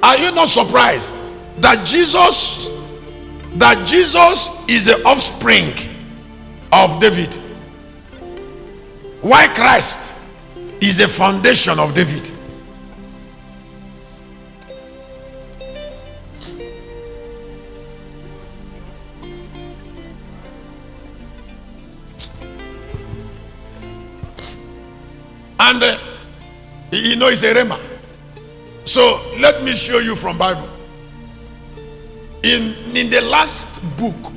Are you not surprised that Jesus is the offspring of David, while Christ is the foundation of David? And it's a rhema. So let me show you from Bible. In the last book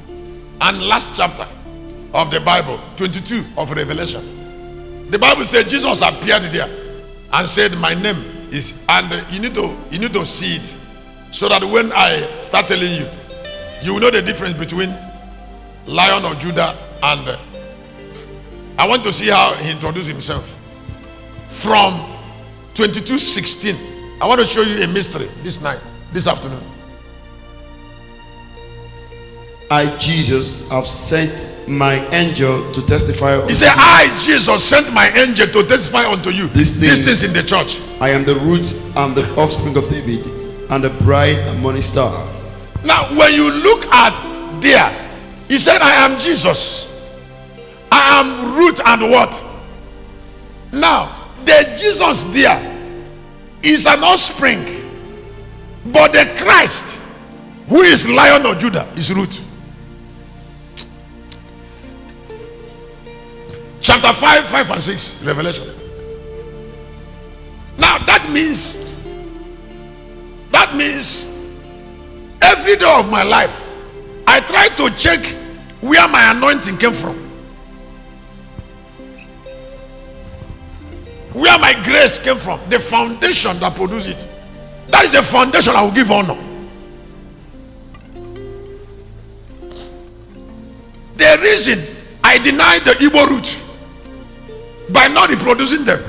and last chapter of the Bible, 22 of Revelation, the Bible said Jesus appeared there and said, my name is, and you need to see it, so that when I start telling you, you will know the difference between Lion of Judah and I want to see how he introduced himself. From 22:16, I want to show you a mystery this afternoon. I, Jesus, have sent my angel to testify. He said, I, Jesus, sent my angel to testify unto you these things in the church. I am the root and the offspring of David, and the bright and morning star. Now, when you look at there, he said, I am Jesus. I am root and what? Now, the Jesus there is an offspring, but the Christ, who is Lion of Judah, is root. Chapter 5 and 6, Revelation. Now that means every day of my life I try to check where my anointing came from, where my grace came from, the foundation that produced it. That is the foundation I will give honor. The reason I deny the Igbo root by not reproducing them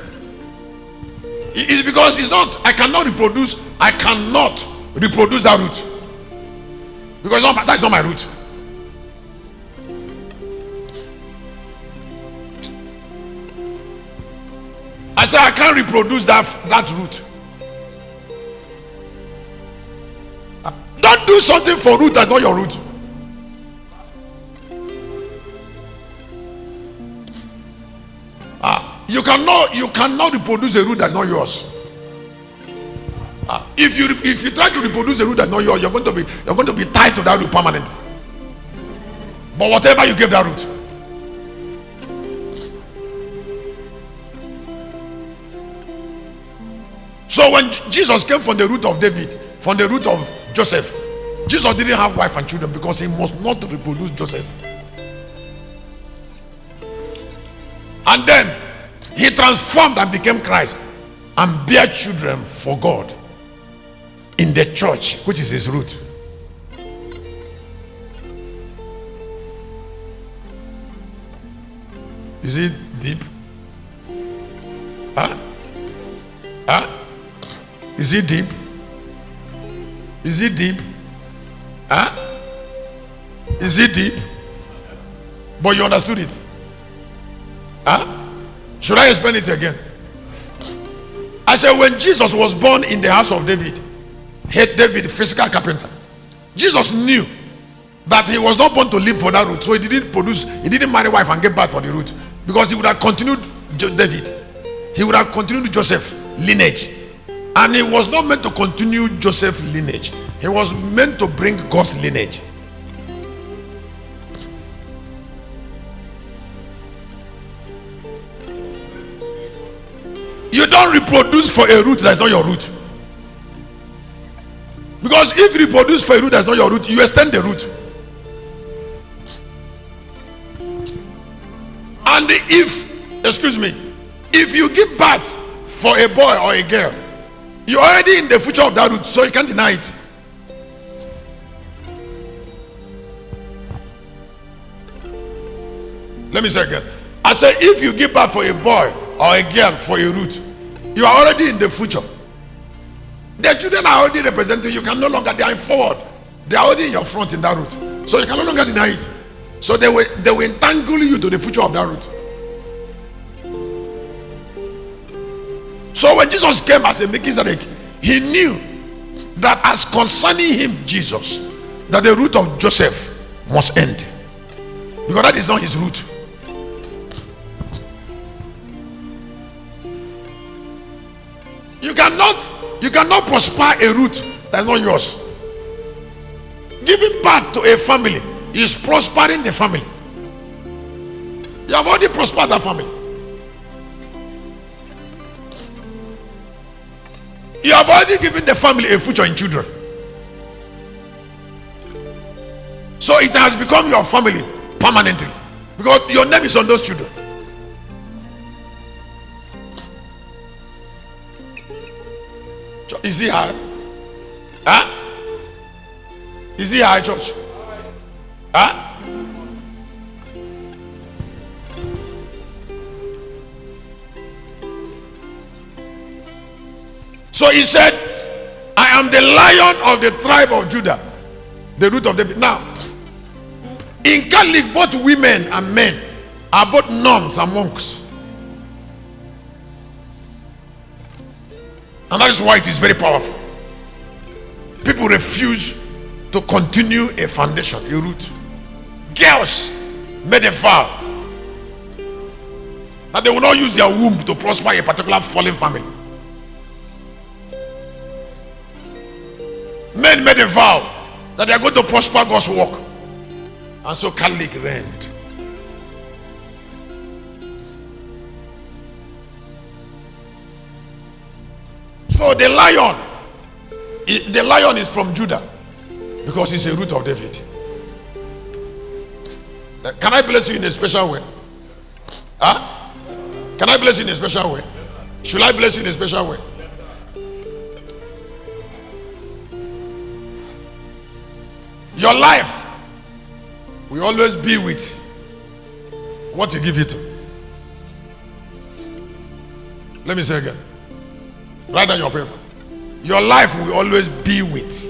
is because I cannot reproduce that root, because that's not my root. I said I can't reproduce that root. Don't do something for root that's not your root. You cannot reproduce a root that's not yours. If you try to reproduce a root that's not yours, you're going to be tied to that root permanently. But whatever you give that root. So when Jesus came from the root of David, from the root of Joseph, Jesus didn't have wife and children because he must not reproduce Joseph. And then he transformed and became Christ and bear children for God in the church, which is his root. Is it deep? Is it deep? Is it deep? Is it deep? But you understood it? Should I explain it again? I said when Jesus was born in the house of David, David, physical carpenter, Jesus knew that he was not born to live for that root, so he didn't marry wife and get back for the root, because he would have continued David, he would have continued Joseph lineage, and he was not meant to continue Joseph lineage. He was meant to bring God's lineage. You don't reproduce for a root that's not your root. Because if you reproduce for a root that's not your root, you extend the root. And if you give birth for a boy or a girl, you're already in the future of that root, so you can't deny it. Let me say again. I say if you give birth for a boy or a girl for a root, you are already in the future. The children are already representing you. Can no longer, they are forward, they are already in your front in that root, so you can no longer deny it. So they will entangle you to the future of that root. So when Jesus came as a Melchizedek, he knew that as concerning him, Jesus, that the root of Joseph must end, because that is not his root. You cannot prosper a root that is not yours. Giving birth to a family is prospering the family. You have already prospered that family. You have already given the family a future in children. So it has become your family permanently, because your name is on those children. Is he high? Huh? Is he high, church? Huh? So he said, I am the Lion of the tribe of Judah, the root of David. Now, in Catholic, both women and men are both nuns and monks. And that is why it is very powerful. People refuse to continue a foundation, a root. Girls made a vow that they will not use their womb to prosper a particular fallen family. Men made a vow that they are going to prosper God's work. And so Catholic reigned. So the lion is from Judah, because it's a root of David. Can I bless you in a special way? Huh? Can I bless you in a special way? Should I bless you in a special way? Your life will always be with what you give it to. Let me say again. Write down your paper. Your life will always be with.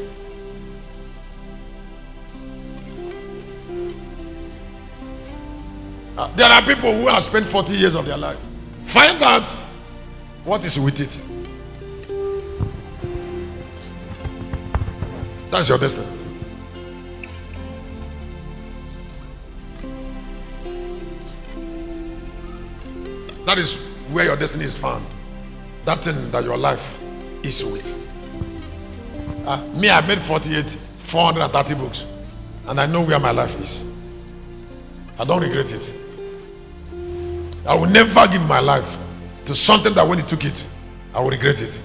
There are people who have spent 40 years of their life. Find out what is with it. That's your destiny. That is where your destiny is found. That thing that your life is with. Me, I made 430 books, and I know where my life is. I don't regret it. I will never give my life to something that when he took it, I will regret it.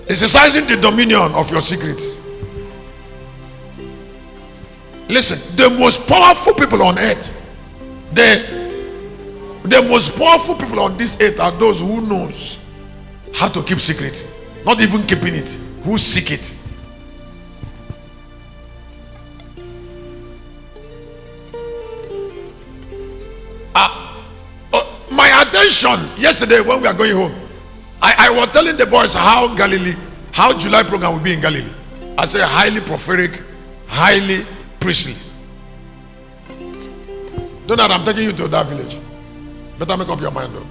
Exercising the dominion of your secrets. Listen, the most powerful people on earth, the most powerful people on this earth are those who knows how to keep secret. Not even keeping it, who seek it. My attention yesterday when we are going home, I was telling the boys how July program will be in Galilee. I say highly prophetic, highly priestly. Don't know, I'm taking you to that village. Better make up your mind though.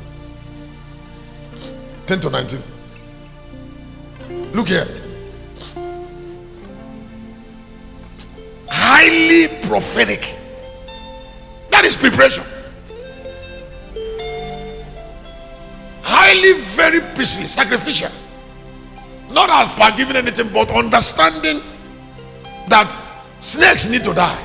10 to 19. Look here. Highly prophetic. That is preparation. Highly, very priestly, sacrificial. Not as per giving anything, but understanding that snakes need to die.